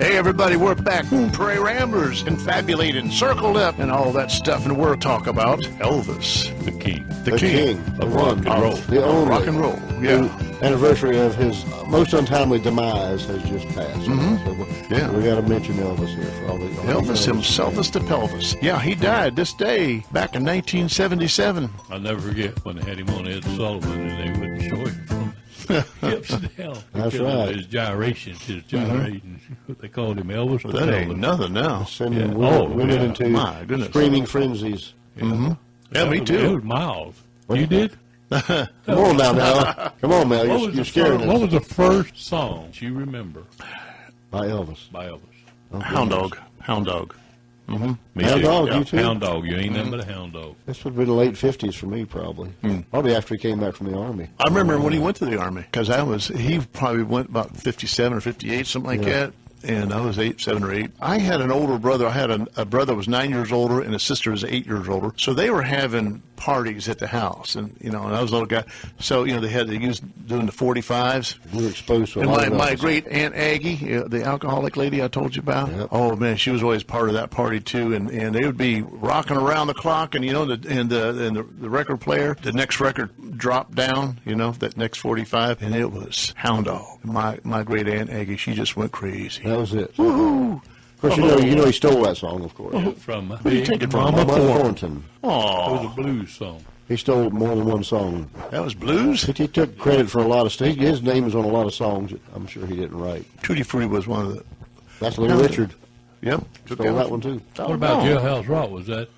Hey everybody, we're back. Coon Prairie Ramblers, confabulating, circle left, and all that stuff, and we're talk about Elvis, The king. the king of rock and roll. The only rock and roll. Yeah. The anniversary of his most untimely demise has just passed. So we got to mention Elvis here for all the Elvis himself is the pelvis. Yeah, he died this day back in 1977. I'll never forget when they had him on Ed Sullivan and they wouldn't show him from hips down. That's because right. of his gyrations, his gyrations. They called him Elvis. That ain't nothing now. Sending Yeah. women into My goodness. screaming frenzies. Yeah, me It too. was Miles. You did? Come on now, Mel. Come on, Mel. You're scaring What us. was the first song you remember By Elvis. by Elvis? Hound dog. Hound dog. Me Hound too. Dog, Yeah, you too? Hound Dog. You ain't nothing but a hound dog. This would be the late 50s for me, probably. Probably after he came back from the Army. I remember when he went to the Army, because he probably went about 57 or 58, something like that. And I was 7 or 8. I had an older brother. I had a brother who was 9 years older, and a sister was 8 years older. So they were having parties at the house, and and I was a little guy. So they used doing the 45s. We were exposed to a And lot of my Elvis. great Aunt Aggie, the alcoholic lady I told you about. Yep. Oh man, she was always part of that party too. And they would be rocking around the clock, and the record player, the next record dropped down. That next 45, and it was Hound Dog. My great Aunt Aggie, she just went crazy. That was it. Woohoo! Of course, you know he stole that song, of course. From Where did you take it from? Mama Thornton. It was Oh, a blues song. He stole more than one song. that was blues. He took credit for a lot of stuff. His name is on a lot of songs that I'm sure he didn't write. Tutti Frutti was one of the. That's Little Richard. Yep. Stole that one, too. What about Jailhouse Rock? Was that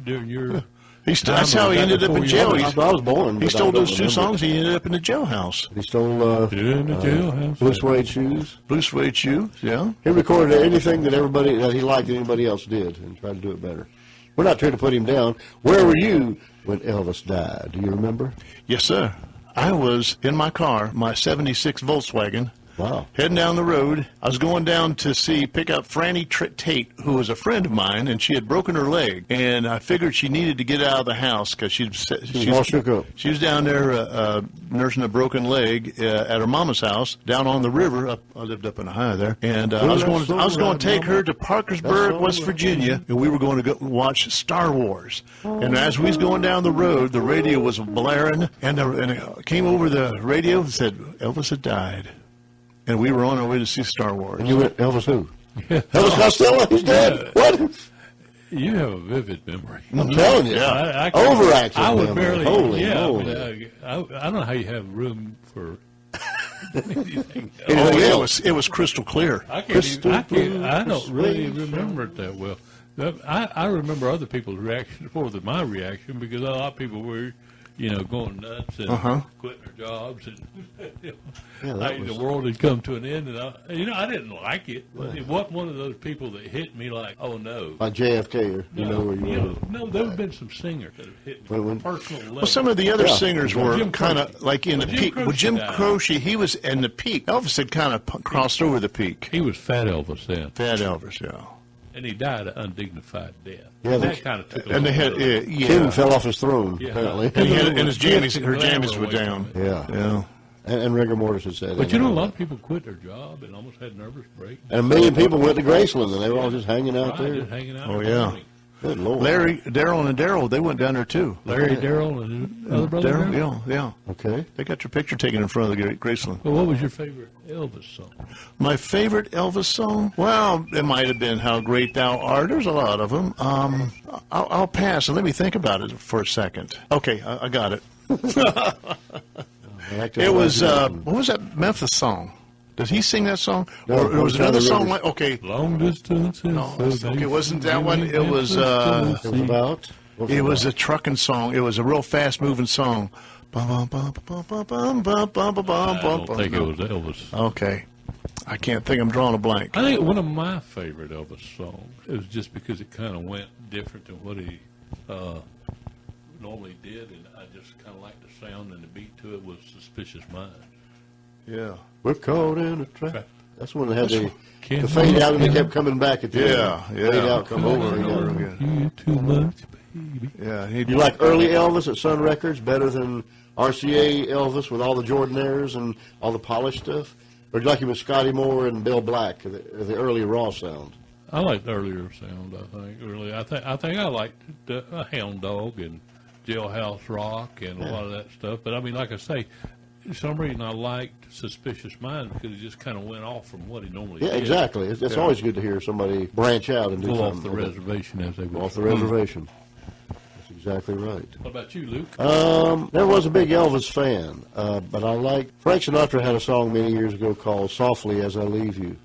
during your... That's how he ended up in jail. I was born. He but I stole don't those two remember. songs. He ended up in the jailhouse. He stole In the jailhouse. Blue Suede Shoes. Blue suede shoes. Yeah. He recorded anything that he liked that anybody else did and tried to do it better. We're not trying to put him down. Where were you when Elvis died? Do you remember? Yes, sir. I was in my car, my 76 Volkswagen, Wow. heading down the road. I was going down to pick up Franny Tate, who was a friend of mine, and she had broken her leg. And I figured she needed to get out of the house because she was all shook up. She was down there nursing a broken leg at her mama's house down on the river. I lived up in Ohio there, and I was going to take her to Parkersburg, West Virginia, and we were going to go watch Star Wars. And as we was going down the road, the radio was blaring, and it came over the radio and said Elvis had died. And we were on our way to see Star Wars. And you went, Elvis who? Elvis Costello? He's dead. What? You have a vivid memory. I'm telling you. I Overactive. I would memory. barely. Holy yeah, moly. I don't know how you have room for anything. Oh, it was crystal clear. I don't really remember it that well. I remember other people's reactions more than my reaction because a lot of people were, going nuts and quitting their jobs and the world had come to an end. And I didn't like it, but it wasn't one of those people that hit me like, oh no. Like JFK, or you know where you were. No, there have been some singers that have hit me on a personal level. Well, some of the other singers were Jim kind of Croce. like in the Jim peak. Croce Well, Jim died. Croce, he was in the peak. Elvis had kind of crossed over the peak. He was Fat Elvis then, Fat Elvis, yeah. and he died an undignified death. Yeah, that kind of took a And they had, little bit. King fell off his throne, Yeah. apparently. and his jammies, her Glamour jammies were away from down. it. Yeah. Yeah. And rigor mortis had said But it. a lot of people quit their job and almost had nervous breakdowns. And a million people went to Graceland, and they were all just hanging out Right, there. just hanging out. Oh, and yeah. partying. Good Lord. Larry, Daryl, and Daryl, they went down there too. Larry, Daryl, and his other brother. Daryl? Yeah. Okay. They got your picture taken in front of the Graceland. Well, what was your favorite Elvis song? My favorite Elvis song? Well, it might have been How Great Thou Art. There's a lot of them. I'll pass and let me think about it for a second. Okay, I got it. It was, what was that Memphis song? Did he sing that song? No, Or was another Rivers. song like, okay, Long distance. no, okay, it wasn't that one. It was, It was about. it was a trucking song. It was a real fast-moving song. Bum, bum, bum, bum, bum, bum, bum, bum, bum, I bum, don't think it bum. was Elvis. Okay. I can't think. I'm drawing a blank. I think one of my favorite Elvis songs is just because it kind of went different than what he normally did, and I just kind of liked the sound and the beat to it was Suspicious Mind. Yeah. We're caught in a trap. That's when they had the Can't fade out, and they move kept coming back at the Yeah, end. yeah. Fade out, come over and over again. again. You too much, baby. Yeah. You like early Elvis at Sun Records better than RCA Elvis with all the Jordanaires and all the polished stuff? Or do you like him with Scotty Moore and Bill Black, the early Raw sound? I like the earlier sound. I think really. I think I liked Hound Dog and Jailhouse Rock and a lot of that stuff. But I mean, like I say, for some reason I liked Suspicious Minds because he just kind of went off from what he normally did. Yeah, exactly. It's always good to hear somebody branch out and do Go something. off the reservation, as they would Off the say. reservation. That's exactly right. What about you, Luke? Never was a big Elvis fan, but I like Frank Sinatra had a song many years ago called "Softly as I Leave You."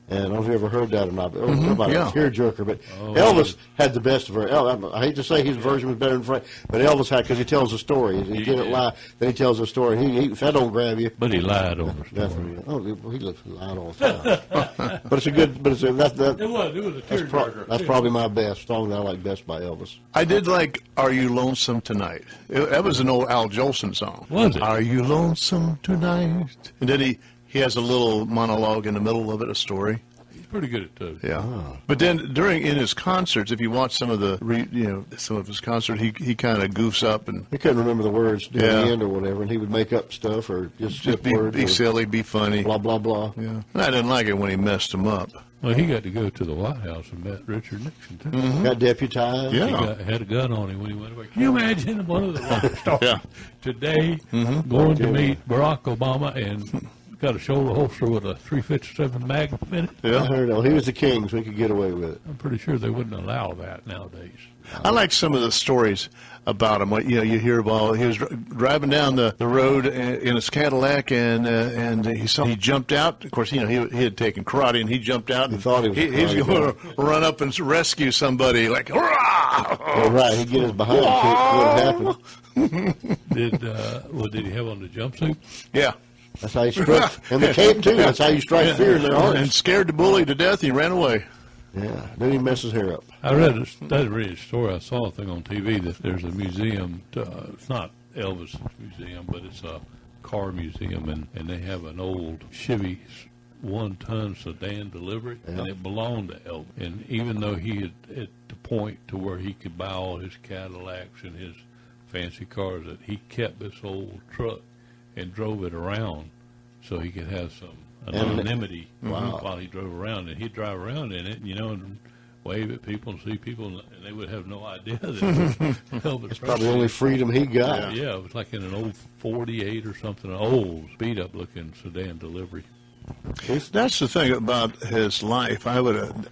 And I don't know if you ever heard that or not. But it was about a tearjerker. But Elvis had the best of her. I hate to say his version was better than Frank, but Elvis had, because he tells a story. He didn't lie. Then he tells a story. If that don't grab you, But he lied on the story. definitely. Oh, he lied all the time. But it's a good. But it's a, that. It was a tearjerker. That's probably my best song that I like best by Elvis. I did like "Are You Lonesome Tonight." That was an old Al Jolson song. Was it? Are you lonesome tonight? And then he has a little monologue in the middle of it, a story. He's pretty good at those. Yeah. But then in his concerts, if you watch some of some of his concerts, he kind of goofs up and He couldn't remember the words near Yeah. the end or whatever, and he would make up stuff or just skip be words. or silly, be funny. blah blah blah. Yeah. And I didn't like it when he messed them up. Well, he got to go to the White House and met Richard Nixon, too. Got deputized. Yeah. He had a gun on him when he went away. Can you imagine one of the rock stars Yeah. today going to meet Barack Obama and got a shoulder holster with a .357 Magnum in it? I heard. He was the king, so he could get away with it. I'm pretty sure they wouldn't allow that nowadays. I like some of the stories about him. You hear about he was driving down the road in his Cadillac, and he jumped out. Of course, he had taken karate, and he jumped out and thought he was he's karate going to run up and rescue somebody. Like, hurrah! Oh, right. He'd get his behind kicked. What happened? Did he have on the jumpsuit? Yeah. That's how he struck. And the cape, too. That's how you strike fear in their And hearts. scared the bully to death. He ran away. Yeah. Then he messed his hair up. I read a story. I saw a thing on TV that there's a museum. It's not Elvis' museum, but it's a car museum, and they have an old Chevy 1-ton sedan delivery, and it belonged to Elvis. And even though he had at the point to where he could buy all his Cadillacs and his fancy cars, that he kept this old truck and drove it around so he could have some anonymity while he drove around. And he'd drive around in it, and wave at people and see people, and they would have no idea that it was Elvis. It's probably the only freedom he got. Yeah, it was like in an old 48 or something, an old speed-up looking sedan delivery. That's the thing about his life. I wouldn't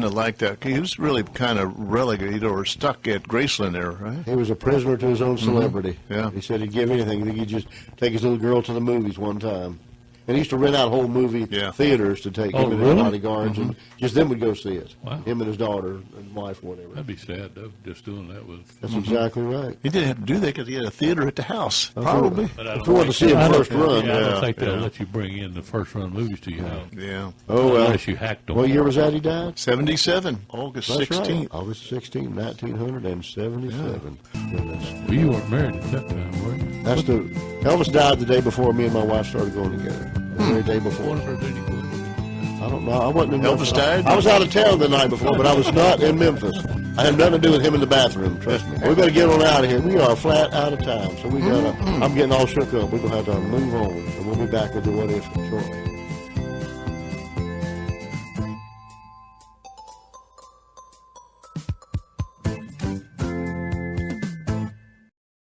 have liked that. He was really kind of relegated or stuck at Graceland there, right? He was a prisoner to his own celebrity. Yeah. He said he'd give anything. He'd just take his little girl to the movies one time. And he used to rent out whole movie theaters to take him and his bodyguards, and just them would go see it. Wow. Him and his daughter and wife, whatever. That'd be sad, though, just doing that with... That's exactly right. He didn't have to do that because he had a theater at the house, probably. But I If don't you wanted to see him first run. I don't think they'll let you bring in the first-run movies to your house. Yeah. Oh, well. Unless you hacked them. What year was that he died? 77, August That's 16th. right. August 16, 1977. Goodness. Well, you weren't married at that time, were you? That's Elvis died the day before me and my wife started going together. The very day before. Wonder if any good. I don't know. I wasn't in Elvis Memphis. died? I was out of town the night before, but I was not in Memphis. I had nothing to do with him in the bathroom, trust me. We better get on out of here. We are flat out of time, so we gotta, I'm getting all shook up. We're gonna have to move on, and we'll be back with the What If shortly.